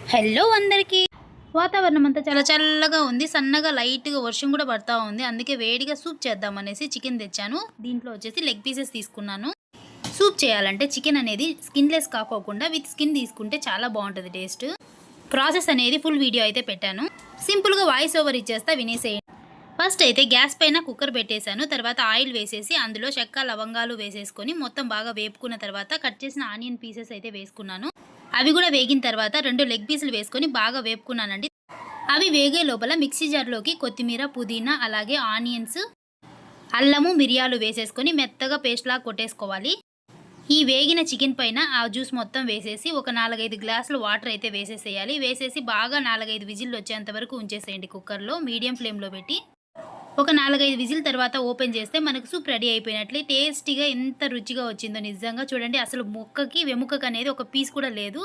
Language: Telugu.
హలో అందరికీ. వాతావరణం అంతా చాలా చల్లగా ఉంది. సన్నగా లైట్‌గా వర్షం కూడా పడతా ఉంది. అందుకే వేడిగా సూప్ చేద్దామనేసి చికెన్ తెచ్చాను. దీంట్లో వచ్చేసి లెగ్ పీసెస్ తీసుకున్నాను. సూప్ చేయాలంటే చికెన్ అనేది స్కిన్‌లెస్ కాకోకుండా విత్ స్కిన్ తీసుకుంటే చాలా బావుంటది టేస్ట్. ప్రాసెస్ అనేది ఫుల్ వీడియో అయితే పెట్టాను. సింపుల్‌గా వాయిస్ ఓవర్ ఇచ్చేస్తా వినేసేయండి. ఫస్ట్ అయితే గ్యాస్ పైన కుక్కర్ పెట్టేశాను. తర్వాత ఆయిల్ వేసేసి అందులో చెక్క, లవంగాలు వేసేసుకొని మొత్తం బాగా వేపుకున్న తర్వాత కట్ చేసిన ఆనియన్ పీసెస్ అయితే వేసుకున్నాను. అవి కూడా వేగిన తర్వాత 2 లెగ్ పీసులు వేసుకొని బాగా వేపుకున్నానండి. అవి వేగే లోపల మిక్సీ జార్లోకి కొత్తిమీర, పుదీనా అలాగే ఆనియన్స్, అల్లము, మిరియాలు వేసేసుకొని మెత్తగా పేస్ట్‌లాగా కొట్టేసుకోవాలి. ఈ వేగిన చికెన్ పైన ఆ జ్యూస్ మొత్తం వేసేసి ఒక 4, 5 గ్లాసులు వాటర్ అయితే వేసేసేయాలి. వేసేసి బాగా 4, 5 విజిల్లు వచ్చేంత వరకు ఉంచేసేయండి కుక్కర్‌లో మీడియం ఫ్లేమ్‌లో పెట్టి. ఒక 4, 5 విజిల్ తర్వాత ఓపెన్ చేస్తే మనకు సూప్ రెడీ అయిపోయినట్లే. టేస్టీగా ఎంత రుచిగా వచ్చిందో నిజంగా చూడండి. అసలు ముక్కకి, వెముకకి అనేది ఒక పీస్ కూడా లేదు.